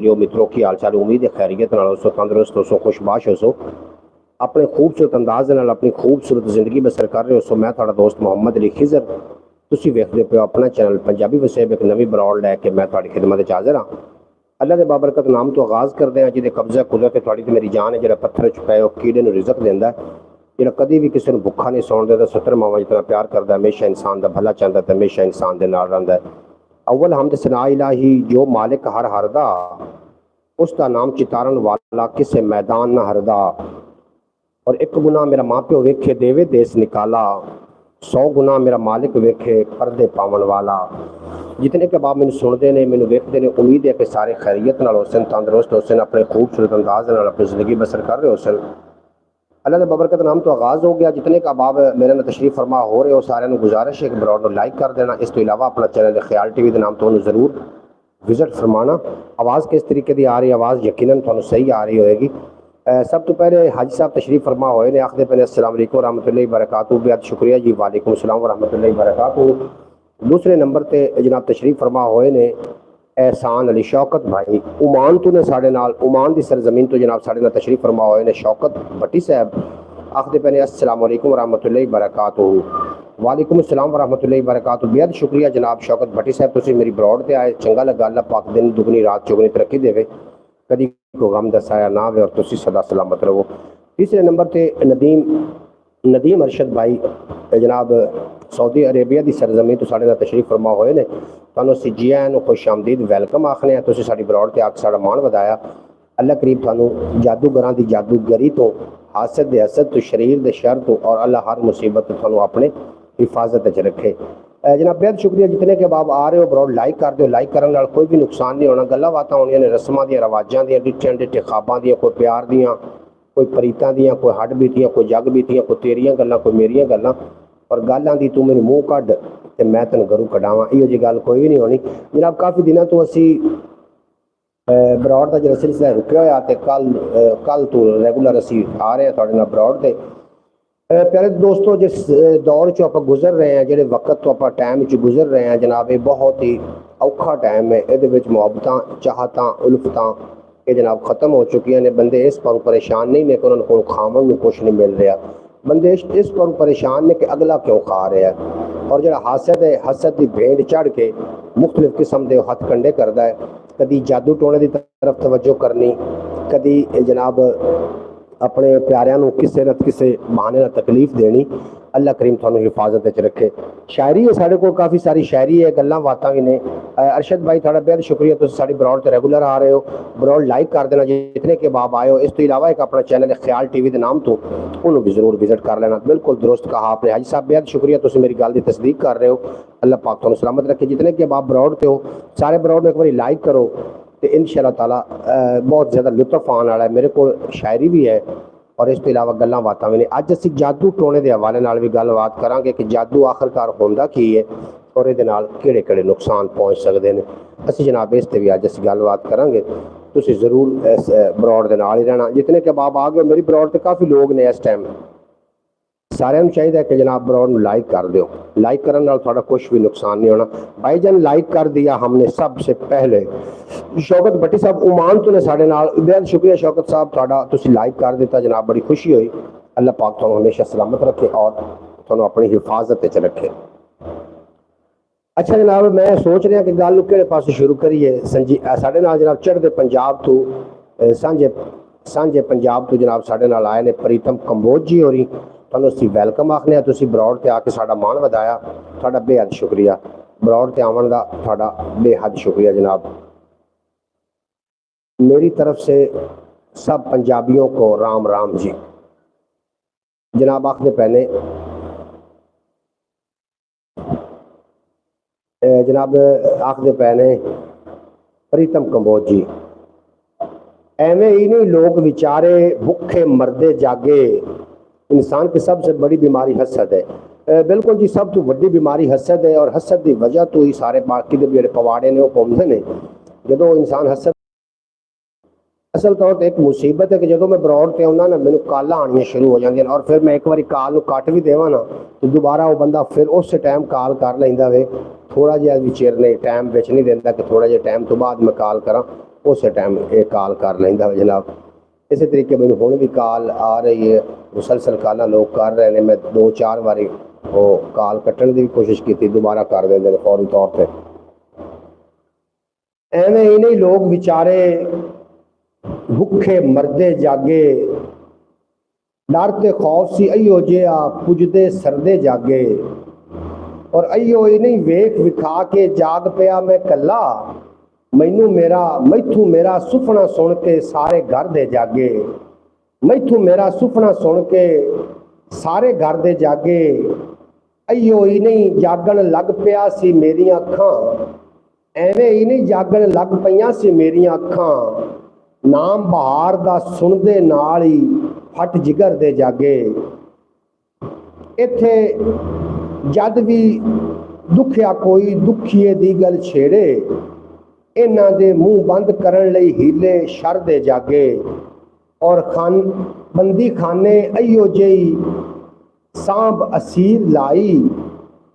जो मित्रों की हाल चाल उम्मीद है खैरियत नाल हो, तंदुरुस्त हो, खुशबाश हो, अपने खूबसूरत अंदाज नाल अपनी खूबसूरत जिंदगी बसर कर रहे हो। मैं थोड़ा दोस्त मोहम्मद अली खिजर, तुसीं वेखदे पे अपना चैनल पंजाबी वसेब, एक नवी ब्रॉड लैके मैं थोड़ी खिदमत च हाज़र हाँ। अल्लाह के बाबरकत नाम तो आगाज़ करते हैं, जिहदे कब्जा कुदरत है थोड़ी तो मेरी जान है, जो पत्थर च पे कीड़े नूं रिज़क देंदा है, जो कभी भी किसी को भुखा नहीं सौण देता, 70 मावां जितना प्यार करता है, हमेशा इंसान का भला चाहता है, हमेशा इंसान के नाल रहिंदा है। अव्वल हमद सना इलाही जो मालिक हर दा, उसका नाम चितारन वाला किसे मैदान न हरदा। और एक गुना मेरा माँ प्यो वेखे देवे देश निकाला, 100 गुना मेरा मालिक वेखे पर्दे पावन वाला। जितने के बाप मैंने सुनते हैं, मैंने वेखते हैं, उम्मीद है कि सारे खैरियत नाल होसन, तंदुरुस्त होसन, अपने खूबसूरत अंदाज नाल अपनी जिंदगी बसर कर रहे होसन। अल्लाह के बबरकत नाम तो आगाज़ हो गया। जितने का बाब मेरे ना तशरीफ फरमा हो रहे हो, सारे गुजारिश है कि ब्रॉड को लाइक कर देना। इस तो इलावा अपना चैनल ख्याल टीवी के नाम तो जरूर विजिट फरमाना। आवाज़ किस तरीके की आ रही है? आवाज़ यकीनन तुहानू सही आ रही होएगी। सब तो पहले हाजी साहब तशरीफ फरमा होए ने, आखदे पे अस्सलाम वालेकुम रहमतुल्लाहि व बरकातहू। बेहद शुक्रिया जी, वालेकुम सलाम व रहमतुल्लाहि व बरकातहू। दूसरे नंबर ते जनाब तशरीफ फरमा होए ने एहसान अली शौकत भाई, ओमान तो ने साढ़े नाल, ओमान की सरजमीन तो जनाब साढ़े नाल तशरीफ फरमा होए ने शौकत भट्टी साहब। आखदे पे अस्सलाम वालेकुम रहमतुल्लाहि व बरकातहू। वालेकुम अस्सलाम व रहमतुल्लाहि व बरकातहू। बेहद शुक्रिया जनाब शौकत भट्टी साहब, तुसीं मेरी ब्रॉड ते आए, चंगा लगा। अल्लाह पाक दिन दुगनी रात चौगनी तरक्की देवे, कभी को गम दसाया ना आवे और तुसीं सदा सलामत रहो। तीसरे नंबर ते नदीम अरशद भाई जनाब सऊदी अरेबिया की सरजमीन तो साढ़े नाल तशरीफ फरमा होए ने, तुहानू असीं जी आयां नूं खुश आमदीद वैलकम आखने हैं। तुसीं साडी ब्रॉड ते आके साडा मान वधाया। अल्लाह करीब तुहानू जादूगरां दी जादूगरी तो, हासद दे हसद तो, शरीर दे शर तो, और अल्लाह हर मुसीबत तो तुहानू अपने हिफाजत च रखे। जनाब बेहद शुक्रिया जितने के बाब आ रहे हो, ब्रॉड लाइक कर दो। लाइक करने नाल कोई भी नुकसान नहीं होना। गल्लां बातां होणियां ने रस्मां दियां, रवाजां दियां, डिट्ठियां डिट्ठे ख्वाबां दियां, कोई प्यार दियां, कोई प्रीतां दियां, कोई हड बीतियां, कोई जग बीतियां, कोई तेरियां गल्लां, कोई मेरियां गल्लां। और गल आंदी तू मैनू मूँह कढ ते मैं तेन गरू कढावां, इहो जी गल कोई भी नहीं होनी। जनाब काफ़ी दिनों तो असी ब्रॉड का जो सिलसिला रुकिया होया, ते कल तो रेगूलर असी आ रहे हैं तुहाडे नाल ब्रॉड ते। प्यारे दोस्तों, जिस दौर चो आप गुजर रहे हैं, जो वक्त तो आप टाइम च गुजर रहे हैं जनाब, ये बहुत ही औखा टाइम है। ये मुहब्बत चाहत उल्फत ये जनाब खत्म हो चुकी ने। बंदे इस पर परेशान नहीं ने कि उन्होंने खावन में कुछ नहीं मिल रहा। बंदे इस पर परेशान ने कि अगला क्यों खा रहा है। और जो हासद है, हसद की भेंट चढ़ के मुख्तलिफ किस्म के हथ कंडे करता है। कभी जादू टोने की तरफ तवज्जो करनी, कभी जनाब अपने प्यारिਆਂ ਨੂੰ ਕਿਸੇ न ਕਿਸੇ बहाने तकलीफ देनी। अल्लाह करीम थानू हिफाजत च रखे। शायरी है साढ़े को, काफ़ी सारी शायरी है, गल्लां बातां भी ने। अरशद भाई थोड़ा बेहद शुक्रिया, तुम साड़ी ब्रॉड से रेगूलर आ रहे हो। ब्रॉड लाइक कर देना जितने के बाब आए हो। इस तो इलावा एक अपना चैनल है ख्याल टीवी के नाम तो, उन्होंने भी जरूर विजिट कर लेना। बिल्कुल दुरुस्त कहा आपने हाजी साहब, बेहद शुक्रिया, तुम मेरी गल की तस्दीक कर रहे हो। अल्लाह पाक थानू सलामत रखे। जितने के बाब ब्रॉड से हो, सारे ब्रॉड में एक बार लाइक करो तो इंशाअल्लाह ताला बहुत ज़्यादा लुत्फ आने वाला है। मेरे को शायरी भी है और इस तो इलावा गल्लां बातां भी ने। अज असीं जादू टोने के हवाले नाल भी गलबात करांगे कि जादू आखिरकार होंदा की है और ये किहड़े किहड़े नुकसान पहुँच सकते हैं। असीं जनाब इस ते भी अज असीं गलबात करांगे। तुसीं जरूर इस ब्रॉड के नाल ही रहना। जितने के बाब आ गए, मेरी ब्रॉड ते काफ़ी लोग ने इस टाइम, सारिਆਂ ਨੂੰ चाहिए कि जनाब ब्रॉड ਨੂੰ लाइक कर दो। लाइक करने नाल थोड़ा कुछ भी नुकसान नहीं होना। भाईजान लाइक कर दिया हमने सबसे पहले। शौकत भट्टी साहब ओमान तो ने साढ़े नाल, बेहद शुक्रिया शौकत साहब थोड़ा, तुसीं लाइक कर दिता जनाब, बड़ी खुशी हुई। अल्लाह पाक तुहानू हमेशा सलामत रखे और तुहानू अपनी हिफाजत च रखे। अच्छा जनाब, मैं सोच रहा कि गल किहड़े पासों शुरू करिए। साढ़े नाल जनाब चढ़दे पंजाब तो सांझे पंजाब तो जनाब साढ़े नाल आए ने प्रीतम कंबोज जी होरी। तुहानू असीं वैलकम आखने हैं। तुसीं ब्रॉड ते आके साडा मान वधाया, तुहाडा बेहद शुक्रिया। ब्रॉड ते आवन दा तुहाडा बेहद शुक्रिया जनाब। मेरी तरफ से सब पंजाबियों को राम राम जी। जनाब आखदे पैने जनाब आखदे पैने प्रीतम कंबोज जी, एवें ही नहीं लोग बेचारे भुखे मरदे जागे, इंसान की सबसे बड़ी बीमारी हसद है। बिल्कुल जी, सब तो बड़ी बीमारी हसद है और हसद की वजह तो ही सारे बाकी के जो पवाड़े ने वो पौंदे ने। जो इंसान हसद असल तौर पर एक मुसीबत है कि जो मैं ब्रॉड से आना ना, मैंने काला आनियाँ शुरू हो जाएंगे और फिर मैं एक बार काल को कट भी देव ना तो दोबारा वो बंदा फिर उस टाइम काल कर लेंदा वे। थोड़ा जहा भी चिर ने टाइम बिच नहीं देता कि थोड़ा जहा टाइम तो बाद मैं काल करा। उस टाइम ये कॉल कर लेंदा जनाब। इस तरीके मैंने हुण भी कॉल आ रही है, मुसलसल कॉलां लोग कर रहे हैं। मैं 2-4 बारी वो कॉल कट्टण की भी कोशिश की, दोबारा कर देंगे फौरी तौर पर। एवें इन्हें लोग बेचारे भुखे मरदे जागे, डर ते खौफ सी अयो जिहा पुजदे सरदे जागे, और अयो इन्हें वेख विखा के जाग पिया मैं कला, मैथू मेरा सुपना सुन के सारे घर दे जागे, मैथू मेरा सुपना सुन के सारे घर दे जागे, अयो इन्हें जागन लग पिया सी मेरियां अखां, एवें इन्हें जागन लग पईयां सी मेरियां अखां, नाम बहार दा सुनदे नाल ही फट जिगर दे जागे। इत्थे जद भी दुखिया कोई दुखीए दी गल छेड़े, इन्हां दे मुंह बंद करन लई हीले शर दे जागे, और बंदी खाने अयो जेही सांभ असीर लाई,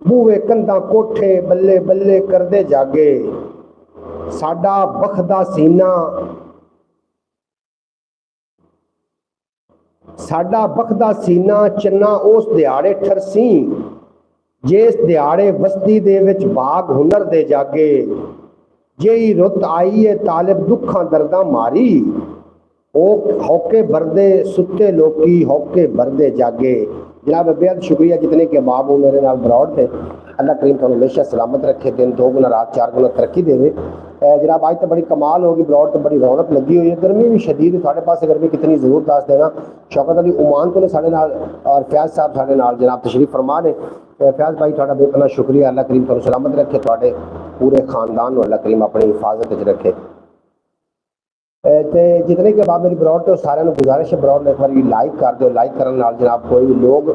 बूहे कंधा कोठे बल्ले बल्ले करदे जागे। साडा बखदा सीना साडा बखदा सीना चन्ना उस दिहाड़े ठरसी, जिस दिहाड़े बस्ती दे विच बाग हुनर दे जागे, जेही रुत आई है तालिब दुखा दर्दा मारी, होके बरदे सुते लोकी होके बरदे जागे। जनाब बेहद शुक्रिया जितने के बाब हो मेरे नाल ब्रॉड थे। अल्लाह करीम तुहानू हमेशा सलामत रखे, दिन 2 गुना रात 4 गुना तरक्की देवे। जनाब आज तो बड़ी कमाल होगी, ब्रॉड तो बड़ी रौनक लगी हुई है। गर्मी भी शदीद है, थोड़े पास गर्मी कितनी जरूर दस देना। शौकत अली उमान तो ने साढ़े नाल और फैज साहब साढ़े नाल जनाब तशरीफ फरमा ने। फैज भाई थोड़ा बेपना शुक्रिया, अल्लाह करीम तुहानू सलामत रखे, थोड़े पूरे खानदान अल्लाह करीम अपनी हिफाजत च रखे। तो जितने के बाद मेरी ब्रॉड तो सारे गुजारिश है, ब्रॉड एक बार लाइक कर दो। लाइक करने नाल जनाब कोई भी लोग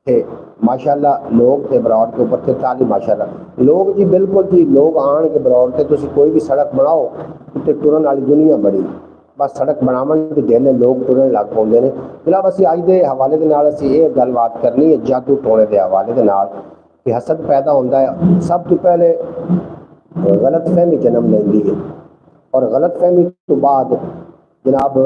थे माशाल्लाह, लोग थे ब्रॉड के ऊपर थे ताली माशाल्लाह लोग जी, बिल्कुल जी लोग आन के ब्रॉड से तुम कोई भी सड़क बनाओ तो टुरन वाली दुनिया बड़ी, बस सड़क बनावन के दिल लोग टुरन लग पाते हैं। जनाब असी अज के हवाले के नाल असी ये गलबात करनी है जादू टोने के हवाले के नाल कि हसद पैदा होता है। सब तो पहले गलत फहमी जन्म लेंदी है, और गलत फहमी तो बाद जनाब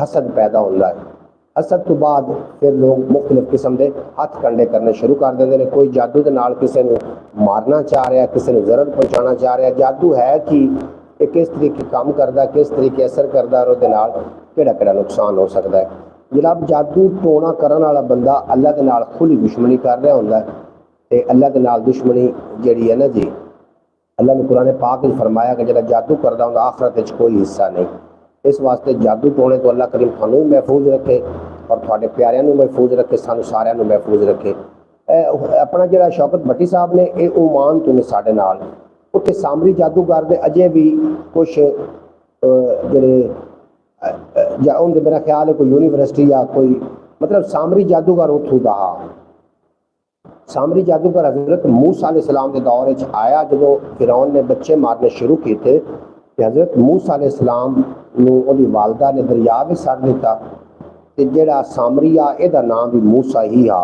हसद पैदा होता है। हसद तो बाद फिर लोग मुख्तलिफ किस्म के हथ कंडे करने शुरू कर देते हैं। कोई जादू के नाल किसी को मारना चाह रहा, किसी को जरर पहुँचाना चाह रहा। जादू है कि ये किस तरीके काम करता, किस तरीके असर करता, और उसदे नाल केड़ा नुकसान हो सकता है। जनाब जादू टोना करने वाला बंदा अल्लाह के नाल खुली दुश्मनी कर रहा होंदा है, ते अल्लाह के नाल दुश्मनी जिहड़ी है ना जी, अल्लाह ने कुरान पाक में फरमाया कि जिहड़ा जादू करता होंदा आखिरत विच कोई हिस्सा नहीं। इस वास्ते जादू टोने तो अल्लाह करीम थानू महफूज रखे और थोड़े प्यारिਆਂ ਨੂੰ महफूज रखे, सानू सारिਆਂ ਨੂੰ महफूज रखे। अपना जिहड़ा शौकत भट्टी साहब ने ये ओमान तो ने साडे नाल उत्थे सामरी जादूगर दे अजे भी कुछ जिहड़े उनके मेरा ख्याल है कोई यूनीवर्सिटी या कोई मतलब सामरी जादूगर उत्थों दा सामरी जादूगर हज़रत मूसा अलैहिस्सलाम के दौर आया जो फिरौन ने बच्चे मारने शुरू किए थे। हज़रत मूसा अलैहिस्सलाम नूं वालदा ने दरिया में सड़ दिता, ते जिहड़ा सामरी आ इहदा नाम भी मूसा ही आ।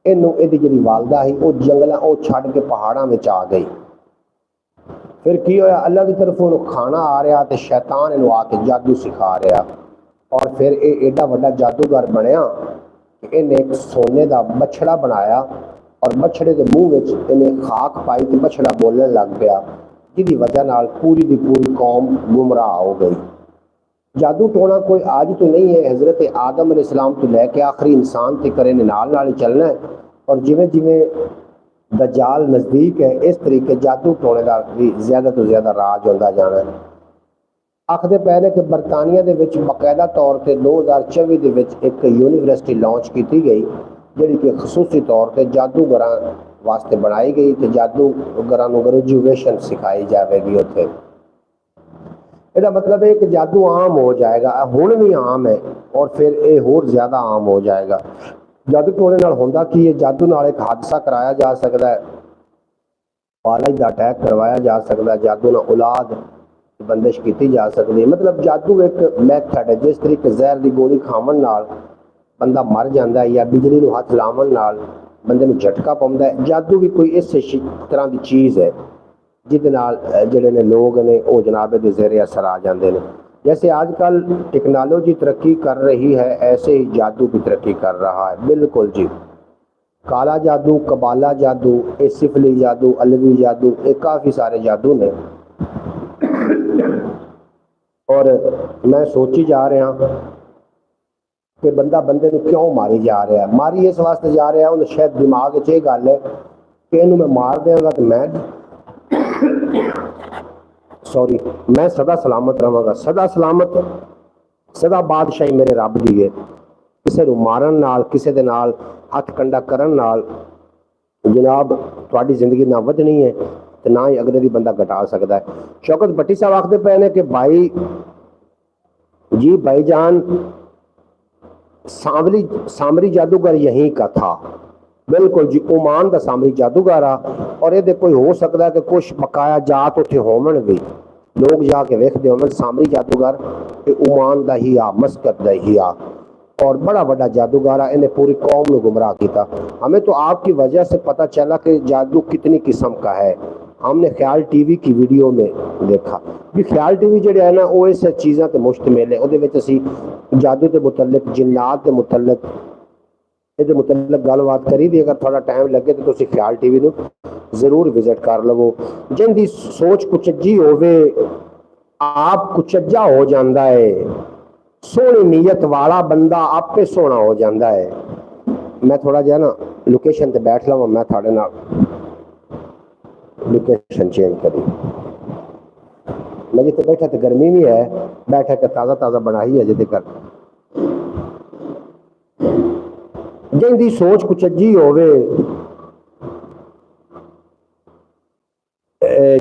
इनू इहदी जिहड़ी वालदा ही वो जंगलों वो छड़ के पहाड़ों में आ गई। फिर की होया, अल्लाह की तरफ खाना आ रहा तो शैतान इनू आके जादू सिखा रहा, और फिर ये एडा वड्डा जादूगर बनया कि इन्हें एक सोने का बछड़ा बनाया और बछड़े के मुँह में इन्हें खाक पाई तो बछड़ा बोलने लग गया, जिसकी वजह नाल पूरी की पूरी कौम गुमराह हो गई। जादू टोना कोई आज तो नहीं है, हज़रत आदम अलैहिस्सलाम तो लैके आखिरी इंसान तक करे ने नाल ही चलना है। और जिमें जिमें दज्जाल नज़दीक है इस तरीके जादू टोने का भी ज़्यादा तो ज़्यादा राज होता जाना है। आखते पै ने कि बरतानिया के बाकायदा तौर पर 2024 के एक यूनीवर्सिटी लॉन्च की गई जी कि खसूसी तौर पर जादूगर वास्ते बनाई गई, तो जादूगर ग्रेजुएशन सिखाई जाएगी उत्थे। इसका मतलब है कि जादू आम हो जाएगा, हुण भी आम है और फिर ये होर ज़्यादा आम हो जाएगा। जादू टोने नाल होंदा कि ये जादू नाल एक हादसा कराया जा सकता है, फालज का अटैक करवाया जा सकता है, जादू नाल औलाद बंदिश की जा सकती है। मतलब जादू एक मैथड है, जिस तरीके जहर की गोली खावन नाल बंदा मर जाता है या बिजली को हथ लावन नाल बंदे नूं झटका पाउंदा है, जादू भी कोई इस तरह की चीज़ है। ਜਿਹਦੇ ਨਾਲ ਜਿਹੜੇ ਨੇ ਲੋਕ ਨੇ ਉਹ जनाब ਦੇ ਜ਼ੇਰੇ ਅਸਰ आ जाते हैं। जैसे आजकल टेक्नोलॉजी तरक्की कर रही है, ऐसे ही जादू भी तरक्की कर रहा है। बिल्कुल जी, काला जादू, कबाला जादू, सिफली जादू, अलवी जादू, ये काफ़ी सारे जादू ने। और मैं सोची जा रहा कि बंदा बंदे को क्यों मारी जा रहा है। मारी इस वास्ते जा रहा है, उन्हें शायद दिमाग च ये गल है कि इनू मैं मार देंगा तो मैं मैं सदा सलामत रहांगा, सदा सलामत, सदा बादशाही मेरे रब दी है। किसी को मारन नाल, किसी दे नाल हथ कंडा करन नाल जनाब तुहाडी जिंदगी ना वधनी है तो ना ही अगले दी बंदा घटा सकता है। शौकत भट्टी साहब आखते पे ने कि भाई जी भाईजान सामरी जादूगर यहीं का था। बिल्कुल जी, ओमान का सामरी जादूगर आ। और ये कोई हो सकता है कि कुछ बकाया जात उत्थे होवन भी, लोग जाके वेखते होवन सामरी जादूगर ओमान का ही आ, मस्कत का ही आ, और बड़ा बड़ा जादूगर आ। इन्हें पूरी कौम को गुमराह किया। हमें तो आपकी वजह से पता चला कि जादू कितनी किस्म का है। हमने ख्याल टीवी की वीडियो में देखा भी ख्याल टीवी जो है ना वो इस चीज़ों से मुश्तमिल है। वो जादू के मुतलक, जिन्नात के मुतलक, ये मुतलक गलबात करी दी। अगर थोड़ा टाइम लगे तो तुसी ख्याल टीवी को जरूर विजिट कर लवो। जिंदी सोच कुचज्जी होवे आप कुचज्जा हो जाता है। सोहनी नीयत वाला बंदा आपे सोहना हो जाता है। मैं थोड़ा जहा ना लोकेशन पर बैठ लवा, मैं थोड़े नाल लोकेशन चेंज करी। मैं जिते बैठा तो गर्मी भी है, बैठा के ताज़ा ताज़ा बनाई है जिते कर। जिंदी सोच कुचज्जी होवे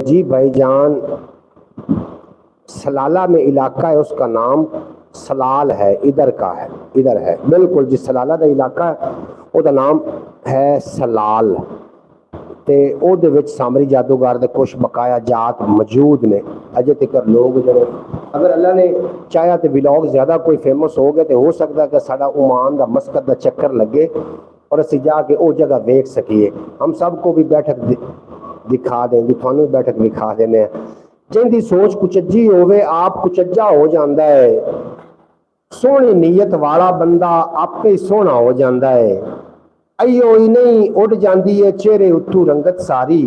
जी भाईजान, सलाला में इलाका है, उसका नाम सलाल है, इधर का है, इधर है। बिल्कुल जी, सलाला का इलाका है, उसका नाम है सलाल। ते ओहदे विच सामरी जादूगर दे कुछ बकाया जात मौजूद ने अजे तक। लोग जो अगर अल्लाह ने चाहा तो व्लॉग ज़्यादा कोई फेमस हो गए तो हो सकता है कि साडा ओमान का मस्कत का चक्कर लगे और असीं जाके वो जगह वेख सकीए। हम सबको भी बैठक दिखा देंगे, थानू भी बैठक दिखा देने। जिंदी सोच कुचज्जी होवे आप कुचज्जा हो जाता है। सोहनी नीयत वाला बंदा आपे सोहना हो जाता है। अयो ही नहीं उड़ जाती है चेहरे उत्तू रंगत सारी,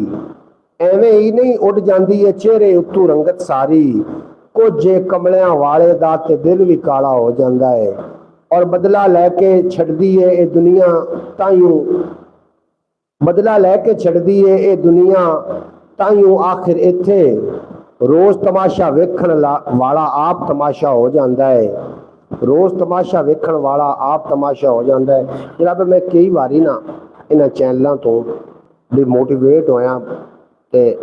एवें ही नहीं उड़ जाती है चेहरे उत्तू रंगत सारी। कुछ कमलियां वाले दा ते दिल भी काला हो जाता है और बदला लैके छड्दी है ये दुनिया ताइयों, बदला लैके छड्दी है ये दुनिया ताइयों। आखिर इत्थे रोज तमाशा वेखण वाला आप तमाशा हो जाता है। रोज़ तमाशा वेखण वाला आप तमाशा हो जाता है। जनाब मैं कई बारी ना इन्हां चैनलों तो भी मोटिवेट होया ते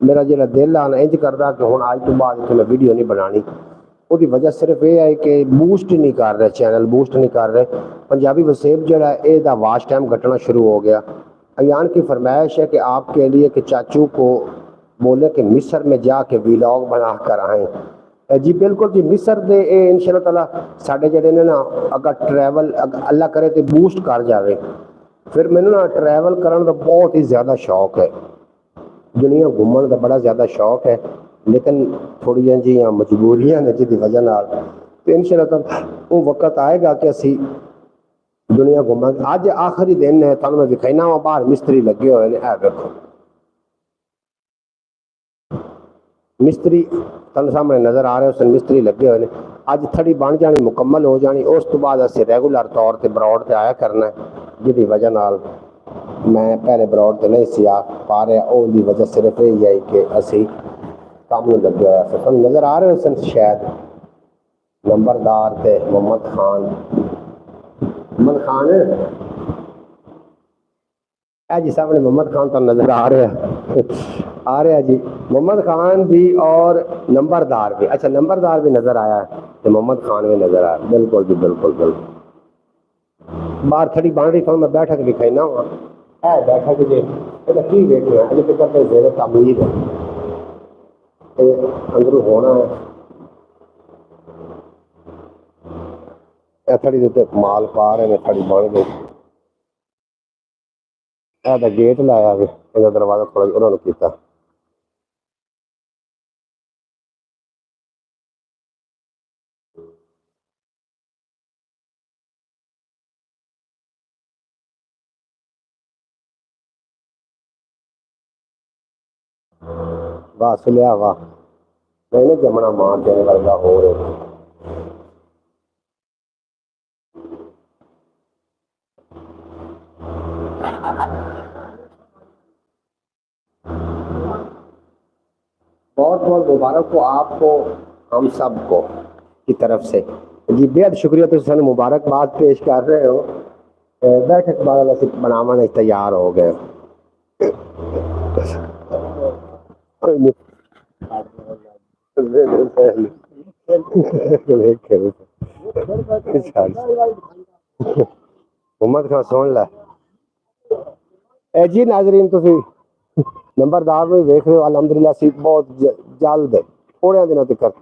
मेरा जो दिल आ ना इंज करदा कि हुण अज तो बाद इत्थे मैं वीडियो नहीं बनानी। उसकी वजह सिर्फ ये है कि बूस्ट नहीं कर रहे, चैनल बूस्ट नहीं कर रहे। पंजाबी वसेब जो है इसका वाच टाइम घटना शुरू हो गया। अयान की फरमाइश है कि आपके लिए कि चाचू को बोले कि मिस्र में जाके व्लॉग बना कर आएँ। जी बिल्कुल जी, मिस्र दे इंशाअल्लाह ताला साडे जेडे ने ना अगर ट्रैवल अल्लाह करे तो बूस्ट कर जाए। फिर मैनू ना ट्रैवल करने का बहुत ही ज़्यादा शौक है, दुनिया घूमने का बड़ा ज़्यादा शौक है, लेकिन थोड़ी जी मजबूरियां ने जिसकी वजह नाल तो इंशाअल्लाह ताला वो वक्त आएगा कि असी दुनिया घूमांगे। अज आखिरी दिन है, तुहानू मैं दिखाइना वा बाहर मिस्त्री लगे हुए हैं। देखो मिस्त्री तुहानू सामने नज़र आ रहे हो, मिस्त्री लगे हुए हैं। अज थड़ी बन जानी, मुकम्मल हो जानी, उस तो बाद असी रेगूलर तौर पर ब्रॉड से आया करना है, जिसकी वजह नाल मैं पहले ब्रॉड से नहीं सी आ पा रहा। उसकी वजह सिर्फ यही है कि असी काम में लगे हुआ से। तुहानू नज़र आ रहे हो सन शायद नंबरदार ते मोहम्मद खान, मोहम्मद खान जी सामने मोहम्मद खान तो नज़र आ रहा जी, मोहम्मद खान भी और नंबरदार भी। अच्छा नंबरदार भी नज़र आया है तो मोहम्मद खान भी नज़र आया। बिल्कुल जी बिल्कुल बिल्कुल। बाहर थड़ी बन रही, मैं बैठक दिखाईना हुआ है। बैठक जी की वेखना अजे तक तो जेर तामीर है, अंदरों होना है। थड़ी के माल पा रहे हैं, थड़ी बन गई। गेट लाया भी, दरवाजा थोड़ा उन्होंने किया। वाह सुलिया वाह, मैंने जमना मां तेरे वर्गा हो रहे। बहुत बहुत मुबारक हो आपको, हम सबको की तरफ से जी। बेहद शुक्रिया, तो सन मुबारकबाद पेश कर रहे हो। बैठक बाद असी बनावन तैयार हो गए। उम्मत का सुन ला ए जी नाजरीन, तुसी नंबरदार में देख रहे हो। अलहमदुलिल्लाह असी बहुत जल्द थोड़े दिनों तक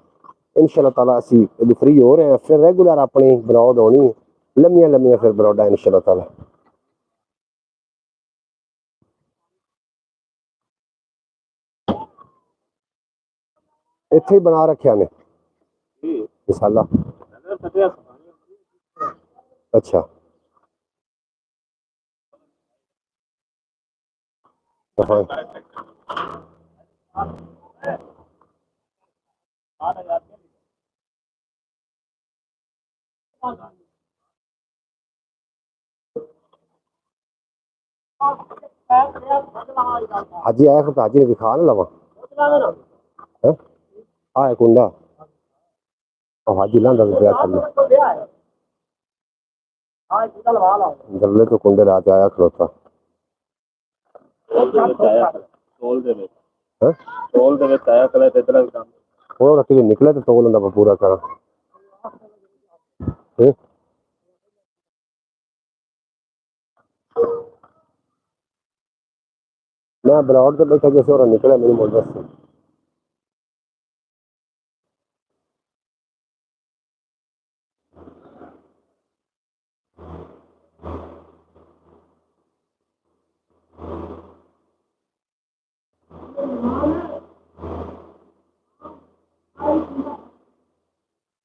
इंशाअल्लाह ताला असी फ्री हो रहे हैं। फिर रेगुलर अपनी ब्रॉड होनी लम्मियां लम्मियां फिर ब्रॉडा इंशाअल्लाह ताला। इत्थे ही बना रखे ने मिसाला। अच्छा हाँ। हाजी आया फिर हाजी ने दिखा ना लवा आया कुंडा और हाजी लांदा गया थल्ले दल्ले तो कुंडे रात आया खलोता वो रखी निकले तो तोल होंदा पूरा करा। मैं ब्रॉड तो बैठा जैसे और निकला मेरी मोटर से।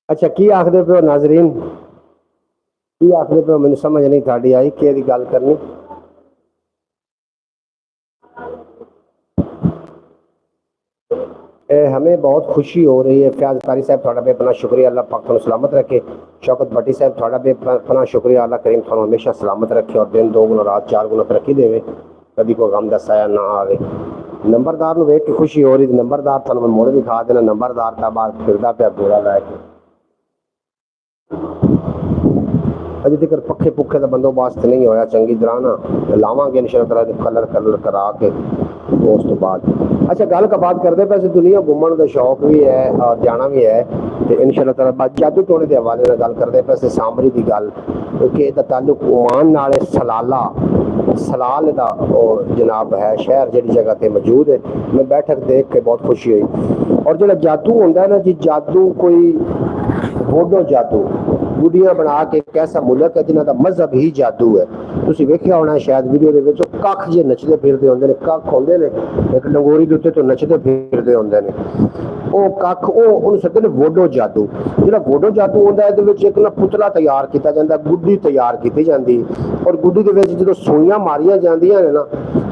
अच्छा की आखदे पे नाजरीन, की आखदे पे मैंने समझ नहीं थाड़ी आई कि गल करनी। हमें बहुत खुशी हो रही है। फयाज कारी साहब थोड़ा बेपना शुक्रिया, अल्लाह पाक तुहानू सलामत रखे। शौकत भट्टी साहब थोड़ा बेपना शुक्रिया, अल्लाह करीम तुहानू हमेशा सलामत रखे और दिन 2 गुना रात 4 गुना तरक्की देवे, कभी कोई गम दा साया ना आवे। नंबरदार नू वेख के खुशी हो रही। नंबरदार तुहानू मैं मोड़ दिखा देना। नंबरदार दा बाहर फिरदा पिया गोरा लैके। अजे तक पखे पुखे का बंदोबस्त नहीं होया चंगी तरह ना, लावांगे इंशाअल्लाह कलर कलर करा के उस तो बाद। अच्छा गल का बात करते पे दुनिया घूमने का शौक भी है और जाना भी है, तो इंशाअल्लाह ताला बाद जादू टोने के हवाले नाल गल करते पे सामरी की गल, क्योंकि इसका ताल्लुक ओमान नाल सलाला सलाल का जनाब है शहर जी जगह पर मौजूद है। मैं बैठक देख के बहुत खुशी हुई। और जो जादू होंगे ना जी, जादू कोई वोडो जादू गुडियां बना के एक ऐसा मुल्क है जिन्हों का मजहब ही जादू है। तुसीं वेखिया होना शायद वीडियो दे विच कख जे नचदे फिरदे होंदे ने, कख होंदे ने एक लंगोरी दे उत्ते तो नचदे फिरदे होंदे ने। ਉਹ ਕੱਖ ਉਹਨੂੰ ਸੱਦੇ ਨੇ ਵੋਡੋ ਜਾਦੂ। ਜਿਹੜਾ ਵੋਡੋ ਜਾਦੂ ਹੁੰਦਾ ਇਹਦੇ ਵਿੱਚ ਇੱਕ ਨਾ ਪੁਤਲਾ ਤਿਆਰ ਕੀਤਾ ਜਾਂਦਾ, ਗੁੱਡੀ ਤਿਆਰ ਕੀਤੀ ਜਾਂਦੀ, ਔਰ ਗੁੱਡੀ ਦੇ ਵਿੱਚ ਜਦੋਂ ਸੂਈਆਂ ਮਾਰੀਆਂ ਜਾਂਦੀਆਂ ਨੇ ਨਾ,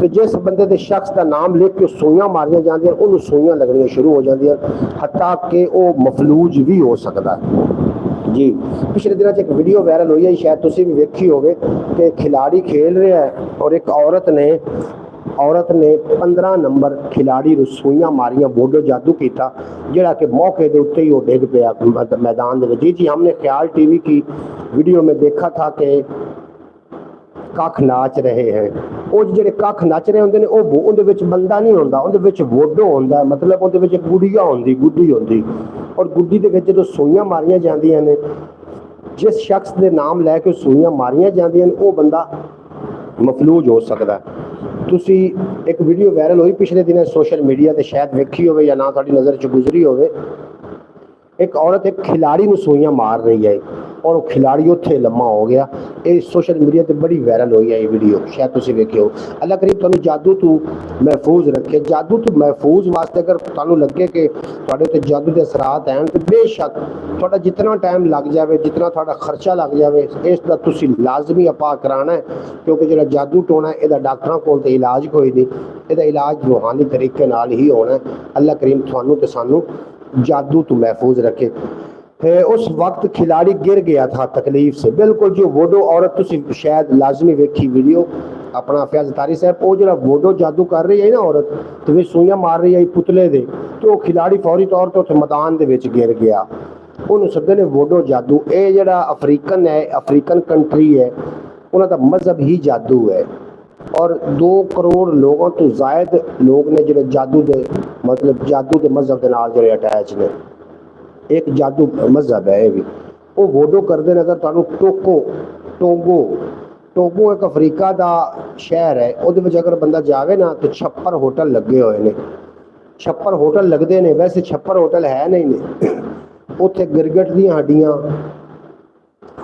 ਤੇ ਜਿਸ ਬੰਦੇ ਦੇ ਸ਼ਖਸ ਦਾ ਨਾਮ ਲਿਖ ਕੇ ਸੂਈਆਂ ਮਾਰੀਆਂ ਜਾਂਦੀਆਂ ਉਹਨੂੰ ਸੂਈਆਂ ਲੱਗਣੀਆਂ ਸ਼ੁਰੂ ਹੋ ਜਾਂਦੀਆਂ, ਹੱਤਾ ਕਿ ਉਹ ਮਫਲੂਜ ਵੀ ਹੋ ਸਕਦਾ जी। पिछले दिनों एक वीडियो वायरल हुई है, शायद तुसी भी वेखी होवे कि खिलाड़ी खेल रहा है और एक औरत ने 15 नंबर खिलाड़ी रसोइयां मारियां, बोडो जादू किया, जरा कि मौके के उत्ते ही वो डिग पाया मैदान में। जी हमने ख्याल टीवी की वीडियो में देखा था कि कख नाच रहे हैं। वो जो कख नच रहे होंगे उन्हें बंदा नहीं होंदा, उन्हें वोडो होंदा, मतलब उन्हें गुड़िया होंदी, गुड्डी होंदी, और गुड्डी के जो सूइयां मारियां जांदियां ने, जिस शख्स के नाम लैके सूइयां मारियां जांदियां ने वो बंदा मफलूज हो सकता है। तुसी एक वीडियो वायरल हुई पिछले दिन सोशल मीडिया पर, शायद वेखी होवे या ना तुहाडी नज़र च गुजरी होवे। एक औरत एक खिलाड़ी नूं सूइयां मार रही है। और वो खिलाड़ी उत्थे लम्मा हो गया। ये सोशल मीडिया पर बड़ी वायरल हुई है ये वीडियो, शायद तुसीं वेखियो। अल्लाह करीब तुहानूं जादू तो महफूज रखे। जादू तो महफूज वास्ते अगर तुहानूं लगे कि तुहाडे ते जादू के असरात हैं तो बेशक तुहाडा जितना टाइम लग जाए, जितना तुहाडा खर्चा लग जाए, इसका तुसीं लाजमी अपा कराना है, क्योंकि जो जादू टोना है यदा डॉक्टरों कोल ते इलाज कोई नहीं, यदा इलाज रूहानी तरीके नाल ही होना है। अल्लाह करीम तुहानूं ते सानूं जादू तो महफूज रखे। उस वक्त खिलाड़ी गिर गया था तकलीफ से, बिल्कुल जो वोडो औरत, तुसीं शायद लाजमी वेखी वीडियो अपना फैज तारी साहब, वो जो वोडो जादू कर रही है ना औरत, तो वे सूइयां मार रही है पुतले दे, तो खिलाड़ी फौरी तौर पर उत्थे मैदान दे विच गिर गया। उन्होंने सदे ने वोडो जादू। ये जड़ा अफ्रीकन है, अफ्रीकन कंट्री है, उन्होंने मजहब ही जादू है। और 2 करोड़ लोगों तो जायद लोग ने जो जादू दे मतलब जादू के मजहब के नाल जो अटैच ने। एक जादू मजहब है ये भी, वो वोडो करते हैं। अगर तुहानूं टोगो एक अफ्रीका का शहर है, वो अगर बंदा जाए ना तो 56 होटल लगे हुए हैं। 56 होटल लगते हैं, वैसे 56 होटल है नहीं ने। उत्थे गिरगट दी हड्डियां,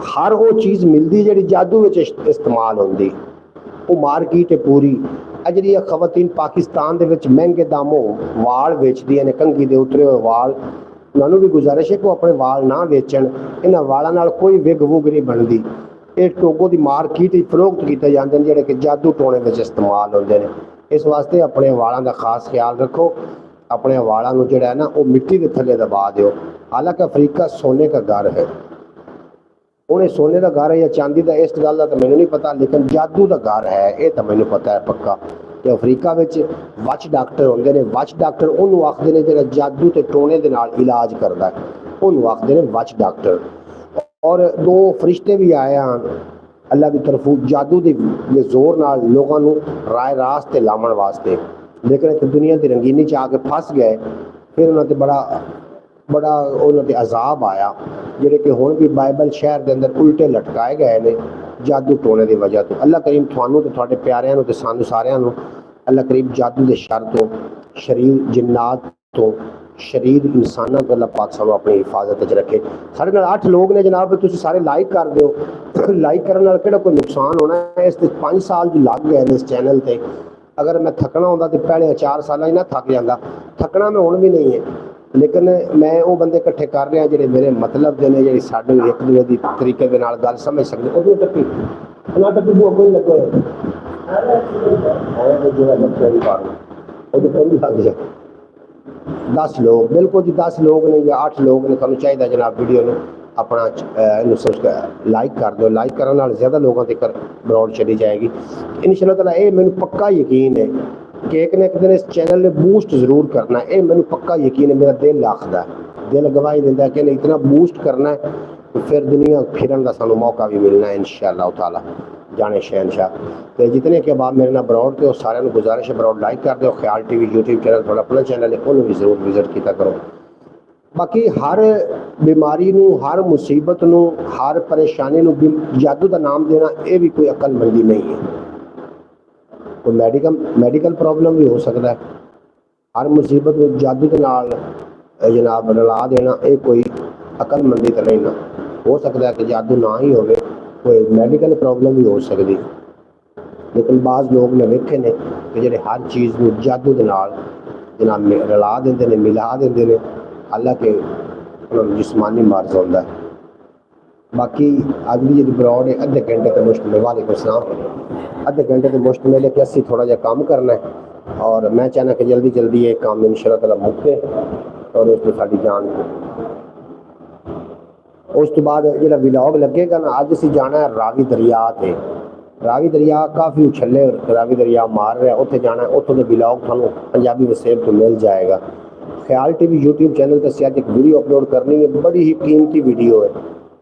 हर वो चीज़ मिलती जी जादू में इस्तेमाल होंगी। वो मार्केट है पूरी। जी खवातीन पाकिस्तान के महंगे दामों वाल बेचदियां ने, कंघी के उतरे हुए वाल। उन्होंने भी गुजारिश है कि वो अपने वाल ना बेचन, इन्होंने वालों नाल कोई विग वुग नहीं बनती। ये टोगो की मार्केट फरोख्त किए जाते हैं जोड़े कि जादू टोने में इस्तेमाल होते हैं। इस वास्ते अपने वालों का खास ख्याल रखो, अपने वालों जो है ना वो मिट्टी के थले दबा दो। हालांकि अफ्रीका सोने का घर है, उन्हें सोने का घर है या चांदी का, इस गल का तो मैंने नहीं पता, लेकिन जादू का घर है ये तो मैंने पता है पक्का। तो अफ्रीका में वच डॉक्टर होंगे ने, वच डॉक्टर उन्होंने आखते हैं जो जादू के टोने के नाल इलाज करता है, उन्होंने आखते हैं वच डॉक्टर। और 2 फरिश्ते भी आए हैं अल्लाह की तरफों जादू के जोर नाल लोगों को राय रास्ते लावन वास्ते, लेकिन इतने दुनिया की रंगीनी च आके फस गए। फिर उन्होंने बड़ा उन्होंने अजाब आया, जोड़े कि हुण भी बाइबल शहर के अंदर उल्टे लटकाए गए ने जादू टोने की वजह तो। अल्लाह करीम थानू तो थोड़े प्यारिਆਂ तो सानू सारिਆਂ अल्लाह करीम जादू के शर तो, शरीर जिन्नात तो, शरीर इंसानों को अल्लाह पाक सानू अपनी हिफाजत च रखे। साढ़े नाल 8 लोग ने जनाब, तुसीं सारे लाइक कर दो। लाइक करने नाल किहड़ा कोई नुकसान होना है? इस 5 साल जो लग गए इस चैनल पर। अगर मैं थकना होंदा तो पहले 4 साल ही ना थक जाता। थकना मैं हुण भी नहीं है, लेकिन मैं वो बंदे इकट्ठे कर रहा जो मेरे मतलब के ने, जी साडे एक दूसरे की तरीके के नाल गल समझ सकते। वो टप्पी ना टप्पी वो कोई लगे लग जाए 10 लोग, बिल्कुल जी 10 लोग ने या 8 लोग ने। तुहानूं चाहिए जनाब वीडियो में अपना लाइक कर दो। लाइक करने नाल ज़्यादा लोगों तक ब्रॉड चली जाएगी इंशाअल्लाह ताला। ये मैनूं पक्का यकीन है कि एक दिन इस चैनल ने बूस्ट जरूर करना है। ये मैंने पक्का यकीन है, मेरा दिल आखदा है, दिल गवाही देता है कि नहीं इतना बूस्ट करना है तो फिर दुनिया फिरन का सानू मौका भी मिलना है इंशाअल्लाह ताला। जाने शहनशाह तो जितने के बाद मेरे ना ब्रॉड थे सारे गुजारिश है ब्रॉड लाइक कर दो। ख्याल टीवी यूट्यूब चैनल थोड़ा अपना चैनल है, उन्होंने भी जरूर विजिट किया करो। बाकी हर बीमारी नू, हर मुसीबत नू, हर परेशानी नू जादू का नाम देना ये भी कोई अक्लमंदी नहीं है। कोई मैडिकल प्रॉब्लम भी हो सकता है। हर मुसीबत में जादू के नाल जनाब रला देना ये कोई अक्लमंदी तो नहीं ना। हो सकता है कि जादू ना ही हो, कोई मैडिकल प्रॉब्लम भी हो सकती। लेकिन बाज़ लोग ने वेखे ने कि जो हर चीज़ को जादू के नाल जनाब रला देंगे ने, मिला देंगे ने, हालांकि उन्होंने जिस्मानी मर्ज होता है। बाकी अज भी जी ब्रॉड है अद्धे घंटे तो मुश्किल, वालेकुम सलाम, अद्धे घंटे तो मुश्किल है कि असी थोड़ा जहा काम करना है और मैं चाहना कि जल्दी जल्दी ये काम इंशाअल्लाह ताला मुके और उस तो साड़ी जान। उस तो बाद जो व्लॉग लगेगा ना, अज असी जाना है रावी दरिया ते। रावी दरिया काफ़ी उछले रावी दरिया मार रहा है, उत्थे जाना है। उत्थों के व्लॉग थानू पंजाबी वसेब तो मिल जाएगा। ख्याल टीवी यूट्यूब चैनल पर अज एक वीडियो अपलोड करनी है, बड़ी ही कीमती वीडियो है।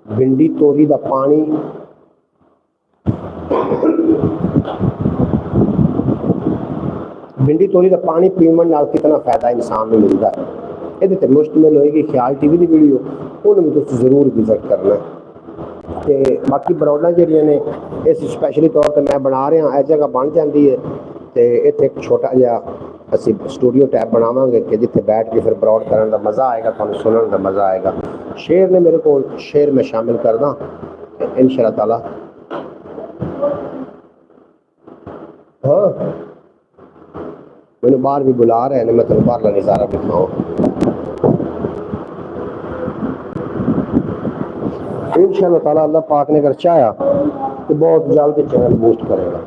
भिंडी तोरी का पानी भिंडी तोरी का पानी पीवन नाल कितना फायदा इंसान को मिलता है, ये मुश्तमिल होएगी। ख्याल टीवी की वीडियो उन्होंने भी तुम जरूर विजिट करना है। तो बाकी ब्रॉडां जिहड़ियां ने इस स्पैशली तौर पर मैं बना रहा, इस जगह बन जाती है। तो इत्थे एक छोटा जिहा ਅਸੀਂ ਸਟੂਡੀਓ ਟੈਬ ਬਣਾਵਾਂਗੇ ਕਿ ਜਿੱਥੇ ਬੈਠ ਕੇ ਫਿਰ ਬਰੋਡ ਕਰਨ ਦਾ ਮਜ਼ਾ ਆਏਗਾ, ਤੁਹਾਨੂੰ ਸੁਣਨ ਦਾ ਮਜ਼ਾ ਆਏਗਾ। ਸ਼ੇਰ ਨੇ ਮੇਰੇ ਕੋਲ, ਸ਼ੇਰ ਮੈਂ ਸ਼ਾਮਿਲ ਕਰਦਾ इंशाअल्लाह ताला। हाँ मैंने बाहर भी बुला रहे हैं, मैं तेन बाहरला नज़ारा दिखाऊँ। इंशाअल्लाह ताला अल्लाह पाक ने अगर चाहा तो बहुत जल्द चैनल बूस्ट करेगा।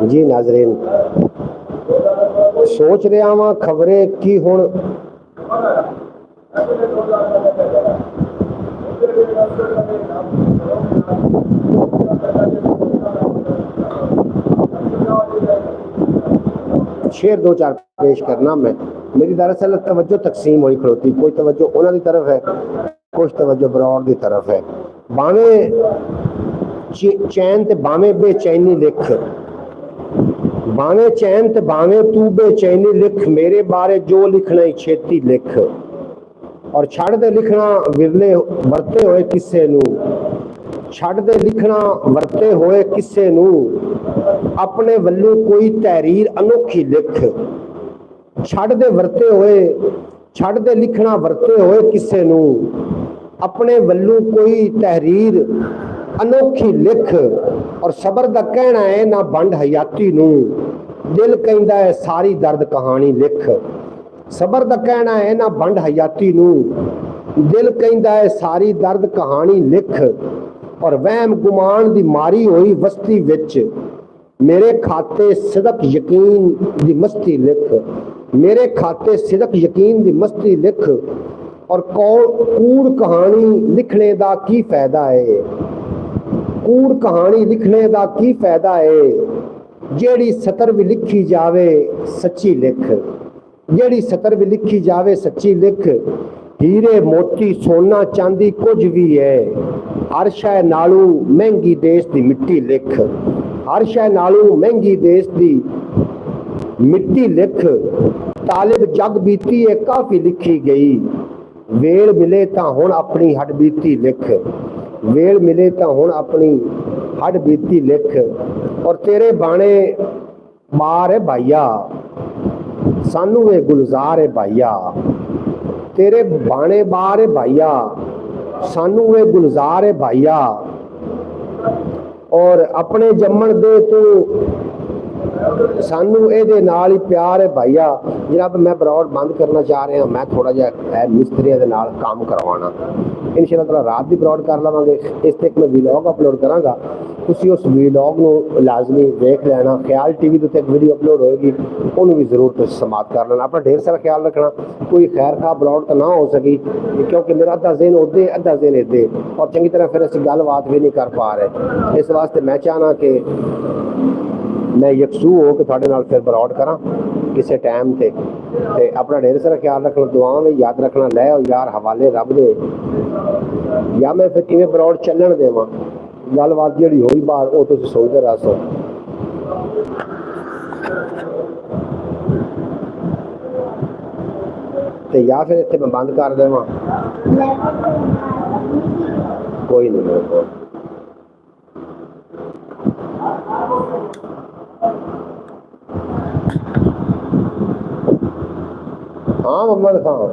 जी नाजरीन, सोच रहा वहाँ खबरें की हुण शेर दो चार पेश करना। मैं मेरी दरअसल तवज्जो तकसीम हुई खड़ोती, कोई तवज्जो उन्होंने की तरफ है, कुछ तवज्जो बरौर की तरफ है। बावें चैन ते बावें बेचैनी लिख, बावें चैन ते बावें तू बेचैनी लिख, मेरे बारे जो लिखना ही छेती लिख, और छड़ दे लिखना विरले वरते होए किसे नू, छड़ दे लिखना वरते होए किसे नू, अपने वल्लों कोई तहरीर अनोखी लिख, छड़ दे वरते होए, छड़ दे लिखना वरते होए किसे नू, अपने वल्लों कोई तहरीर अनोखी लिख, और सबर दा कहना है ना बंड हयाती नू, दिल कहंदा है सारी दर्द कहानी लिख, सबर दा कहना है ना बंड हयाती नू, दिल कहंदा है सारी दर्द कहानी लिख, और वहम गुमान दी मारी हुई वस्ती विच, मेरे खाते सिदक यकीन दी मस्ती लिख, मेरे खाते सिदक यकीन दी मस्ती लिख, और कूड़ कहानी लिखने दा की फायदा है, कूड़ कहानी लिखने दा की फायदा है, जेड़ी सतर भी लिखी जावे सच्ची लिख, जेड़ी सतर भी लिखी जावे सच्ची लिख, हीरे मोती सोना चांदी कुछ भी है, हर शै नालू महंगी देश दी मिट्टी लिख, हर शै नालू महंगी देश दी मिट्टी लिख, तालिब जग बीती है काफी लिखी गई, वेल मिले तां हुण अपनी हड बीती लिख, वेल मिले तां हुण अपनी हड बीती लिख, और तेरे बाणे बार है भाईया सानू वे गुलजार है भाईया, तेरे बाणे बार है भाईया सानू वे गुलजार है भाईया, और अपने जम्मण दे तू सानू ए नाल ही प्यार है भाईया। जनाब मैं बरौड बंद करना चाह रहा, मैं थोड़ा जिहा मिस्त्रियों के नाल काम करवाना, इंशाअल्लाह ताला रात भी बरौड कर लवांगे। इस ते मैं वीलॉग अपलोड करांगा, तुसीं उस वीलॉग नूं लाजमी देख लेना। ख्याल टीवी ते एक वीडियो अपलोड होएगी, उन्होंने भी जरूर तुसीं समात कर लेना। अपना ढेर सारा ख्याल रखना, कोई खैर खा बरौड तो ना हो सकी, क्योंकि मेरा अद्धा दिन उदे अद्धा दिन इदे, और चंगी तरह फिर असीं गलबात भी नहीं कर पा रहे। इस वास्ते मैं चाहना कि मैं यकसू हो के थोड़े नाल फिर बरौड करा किसी टाइम ते अपना ढेर सारा ख्याल रखना, दुआवां में याद रखना। लै यार हवाले रब दे, या मैं फिर किवें बरौड चलन देवां, गलबात जिहड़ी होई बाहर वो तुसीं सुनदे रह सो। ते या फिर इत्थे मैं बंद कर देवां, कोई नहीं मेरे कोल। हाँ मोहम्मद खान